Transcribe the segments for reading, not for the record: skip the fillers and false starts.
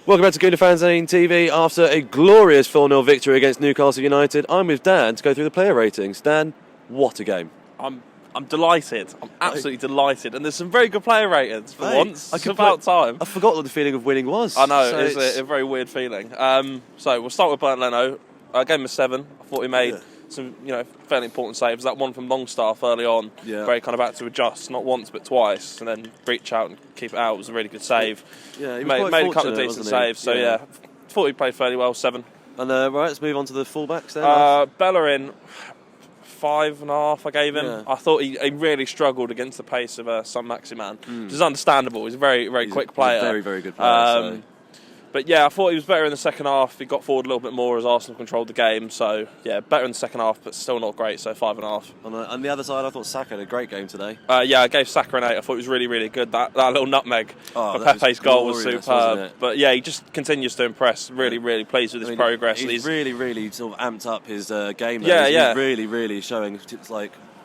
Welcome back to Gooner Fanzine TV. After a glorious 4-0 victory against Newcastle United, I'm with Dan to go through the player ratings. Dan, what a game. I'm delighted. I'm absolutely delighted. And there's some very good player ratings for once. It's about time. I forgot what the feeling of winning was. I know, it's a very weird feeling. So we'll start with Bernd Leno. I gave him a 7. I thought he made some, fairly important saves. That one from Longstaff early on, where he kind of had to adjust, not once but twice, and then reach out and keep it out was a really good save. Yeah, he made a couple of decent saves. So thought he played fairly well. 7. And right, let's move on to the fullbacks then. Bellerin, 5.5 I gave him. I thought he really struggled against the pace of Saint-Maximin, which is understandable. He's a very quick player. He's a very, very good player. But yeah, I thought he was better in the second half. He got forward a little bit more as Arsenal controlled the game. So yeah, better in the second half, but still not great. So 5.5. On the other side, I thought Saka had a great game today. Yeah, I gave Saka an 8. I thought it was really, really good. That little nutmeg for Pepe's goal was superb. But yeah, he just continues to impress. Really, really pleased with his progress. He's really, really sort of amped up his game. He's really, really showing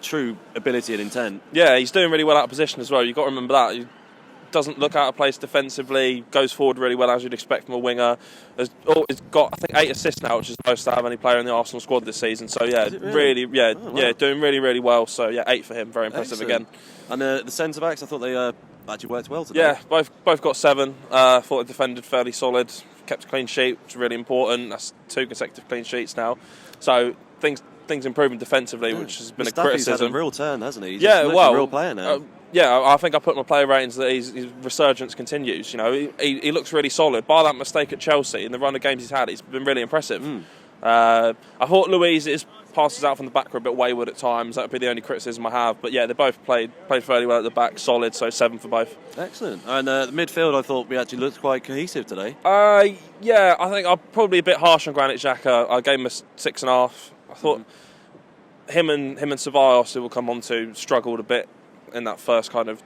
true ability and intent. Yeah, he's doing really well out of position as well. You've got to remember that. He doesn't look out of place defensively, goes forward really well as you'd expect from a winger. He's got, I think, 8 assists now, which is the most to have any player in the Arsenal squad this season. So yeah, doing really, really well. So yeah, 8 for him, very impressive again. And the centre backs, I thought they actually worked well today. Yeah, both got 7. Thought they defended fairly solid, kept a clean sheet, which is really important. That's 2 consecutive clean sheets now. So things improving defensively, which has been a criticism. He's had a real turn, hasn't he? He's a real player now. I think I put my player ratings that his resurgence continues. He looks really solid. Bar that mistake at Chelsea in the run of games he's had, he's been really impressive. I thought Luiz's passes out from the back were a bit wayward at times. That would be the only criticism I have. But yeah, they both played fairly well at the back, solid. So 7 for both. Excellent. And the midfield, I thought we actually looked quite cohesive today. I think I'm probably a bit harsh on Granit Xhaka. I gave him a 6.5. I thought him and Ceballos, who we'll come on to, struggled a bit in that first kind of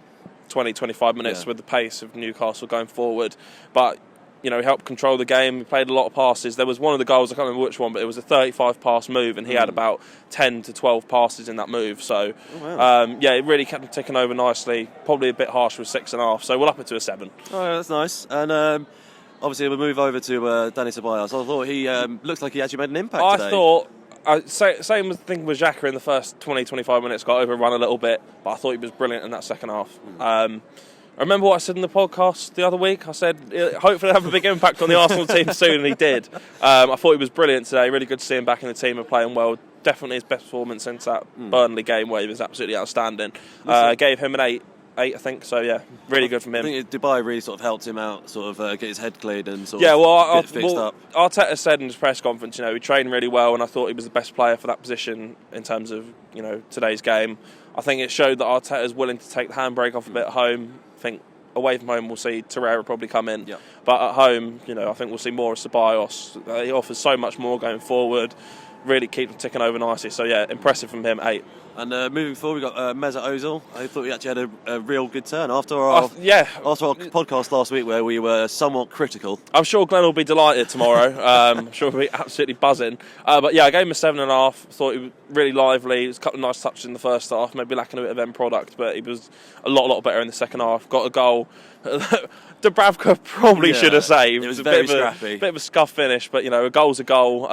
20-25 minutes with the pace of Newcastle going forward. But, he helped control the game. He played a lot of passes. There was one of the goals, I can't remember which one, but it was a 35-pass move, and he had about 10 to 12 passes in that move. So, it really kept him ticking over nicely. Probably a bit harsh with 6.5, so we'll up it to a 7. Oh, that's nice. And obviously we'll move over to Danny Ceballos. I thought he looks like he actually made an impact today. Same thing with Xhaka in the first 20-25 minutes, got overrun a little bit, but I thought he was brilliant in that second half. I remember what I said in the podcast the other week. I said, hopefully he'll have a big impact on the Arsenal team soon, and he did. I thought he was brilliant today. Really good to see him back in the team and playing well. Definitely his best performance since that Burnley game where he was absolutely outstanding. Gave him an 8, I think. So yeah, really good from him. I think Dubai really sort of helped him out, get his head cleared and get it fixed up. Arteta said in his press conference, he trained really well, and I thought he was the best player for that position in terms of today's game. I think it showed that Arteta is willing to take the handbrake off a bit at home. I think away from home we'll see Torreira probably come in, but at home, I think we'll see more of Ceballos. He offers so much more going forward. Really keep him ticking over nicely. So yeah, impressive from him, 8. And moving forward, we've got Mesut Ozil. I thought he actually had a real good turn after our podcast last week where we were somewhat critical. I'm sure Glenn will be delighted tomorrow. I'm sure he'll be absolutely buzzing. But yeah, I gave him a 7.5. Thought he was really lively. There was a couple of nice touches in the first half, maybe lacking a bit of end product, but he was a lot better in the second half. Got a goal. Dubravka probably should have saved. It was very scrappy. Bit of a scuff finish, but a goal's a goal.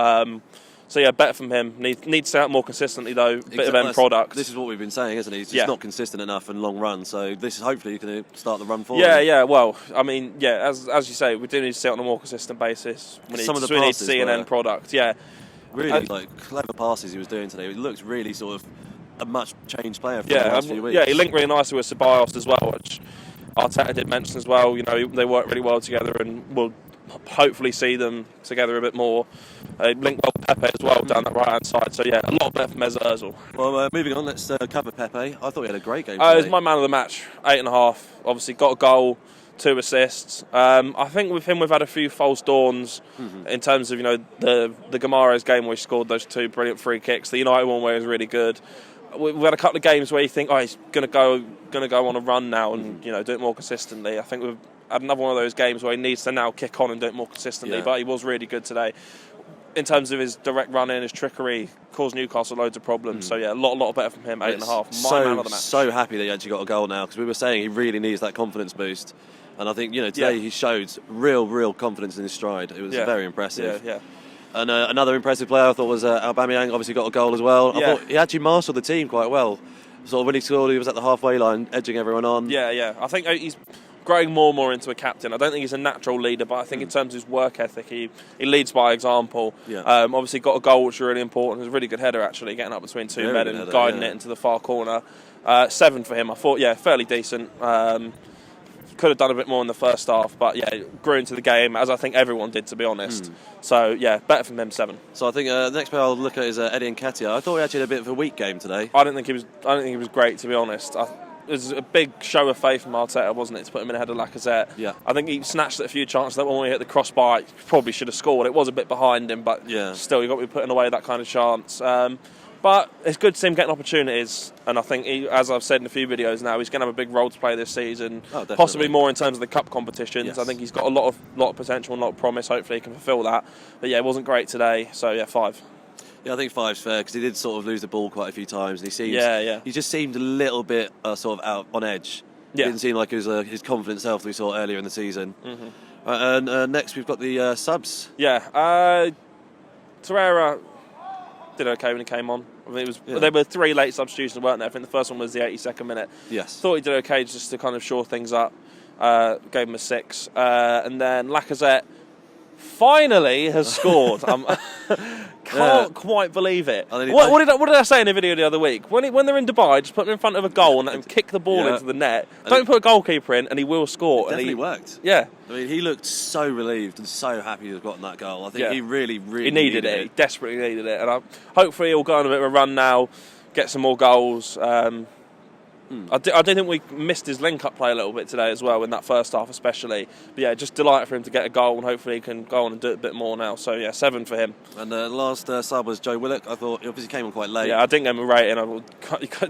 So yeah, better from him. Needs to stay out more consistently though. Bit of end product. This is what we've been saying, isn't he? He's just not consistent enough in long run. So this is hopefully going to start the run forward. Yeah. Well, I mean, as you say, we do need to see it on a more consistent basis. We need to see an end product. Yeah, really clever passes he was doing today. He looks really sort of a much changed player. From the last few weeks. Yeah, he linked really nicely with Ceballos as well, which Arteta did mention as well. They work really well together, and we'll hopefully see them together a bit more. They linked well with Pepe as well down that right hand side. So yeah, a lot better from Mesut Ozil. Well, moving on, let's cover Pepe. I thought he had a great game today. He was my man of the match, 8.5. Obviously got a goal, 2 assists. I think with him we've had a few false dawns in terms of the Guimaraes game where he scored those 2 brilliant free kicks. The United one where he was really good. We've had a couple of games where you think, he's going to go on a run now and do it more consistently. I think we've had another one of those games where he needs to now kick on and do it more consistently. But he was really good today. In terms of his direct run-in, his trickery, caused Newcastle loads of problems. So yeah, a lot better from him, 8.5. My man of the match. So happy that he actually got a goal now, because we were saying he really needs that confidence boost. And I think, today he showed real confidence in his stride. It was very impressive. Yeah. And another impressive player I thought was Aubameyang. Obviously got a goal as well. I thought he actually marshaled the team quite well. Sort of when he scored, he was at the halfway line, edging everyone on. Yeah. I think he's growing more and more into a captain. I don't think he's a natural leader, but I think in terms of his work ethic, he leads by example. Yeah. Obviously got a goal, which was really important. It was a really good header, actually, getting up between two men and guiding it into the far corner. 7 for him. I thought, fairly decent. Could have done a bit more in the first half, but grew into the game, as I think everyone did, to be honest. So better from him, 7. So I think the next player I'll look at is Eddie Nketiah. I thought he actually had a bit of a weak game today. I don't think he was great, to be honest. It was a big show of faith from Arteta, wasn't it, to put him in ahead of Lacazette? Yeah. I think he snatched at a few chances. That when we hit the crossbar, he probably should have scored. It was a bit behind him, but still, you've got to be putting away that kind of chance. But it's good to see him getting opportunities, and I think, as I've said in a few videos now, he's going to have a big role to play this season, possibly more in terms of the cup competitions. Yes. I think he's got a lot of potential and a lot of promise. Hopefully he can fulfil that. But it wasn't great today, so 5. Yeah, I think 5's fair, because he did sort of lose the ball quite a few times, and he seems he just seemed a little bit sort of out on edge. Yeah. Didn't seem like it was his confident self that we saw earlier in the season. And next we've got the subs. Torreira did okay when he came on. I mean, there were 3 late substitutions, weren't there? I think the first one was the 82nd minute. Yes. Thought he did okay just to kind of shore things up. Gave him a 6. And then Lacazette finally has scored. Can't quite believe it. What did I say in a video the other week? When they're in Dubai, just put them in front of a goal and kick the ball into the net. Don't put a goalkeeper in, and he will score. It definitely worked. Yeah. I mean, he looked so relieved and so happy to have gotten that goal. I think he really needed it. He desperately needed it, and hopefully he'll go on a bit of a run now, get some more goals. I do think we missed his link-up play a little bit today as well, in that first half especially. But just delighted for him to get a goal, and hopefully he can go on and do it a bit more now. So 7 for him. And the last sub was Joe Willock. I thought he obviously came on quite late. Yeah, I didn't give him a rating.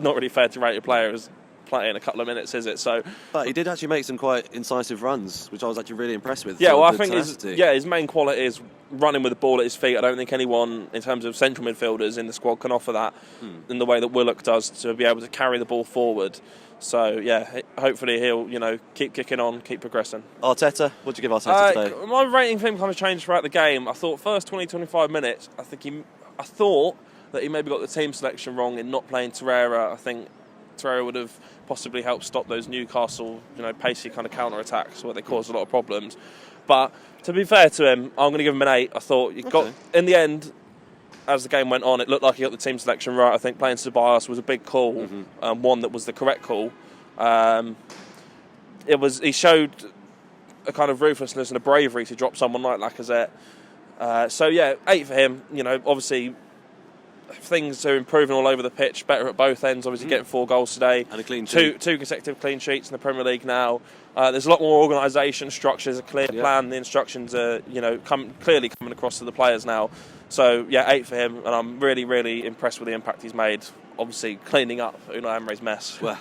Not really fair to rate a player as playing a couple of minutes, is it? But he did actually make some quite incisive runs, which I was actually really impressed with. Yeah, well, I think his main quality is running with the ball at his feet. I don't think anyone, in terms of central midfielders in the squad, can offer that in the way that Willock does, to be able to carry the ball forward. So, hopefully he'll, keep kicking on, keep progressing. Arteta, what do you give Arteta today? My rating for him kind of changed throughout the game. I thought first 20-25 minutes, I thought that he maybe got the team selection wrong in not playing Torreira. I think Torreira would have possibly helped stop those Newcastle, pacey kind of counter-attacks where they caused a lot of problems. But to be fair to him, I'm going to give him an 8. I thought in the end, as the game went on, it looked like he got the team selection right. I think playing Ceballos was a big call, one that was the correct call. He showed a kind of ruthlessness and a bravery to drop someone like Lacazette. 8 for him. Obviously things are improving all over the pitch, better at both ends. Obviously getting 4 goals today, and a clean sheet. Two consecutive clean sheets in the Premier League now. There's a lot more organisation, structure, there's a clear plan. The instructions are clearly coming across to the players now. So 8 for him, and I'm really impressed with the impact he's made. Obviously cleaning up Unai Emery's mess. Well,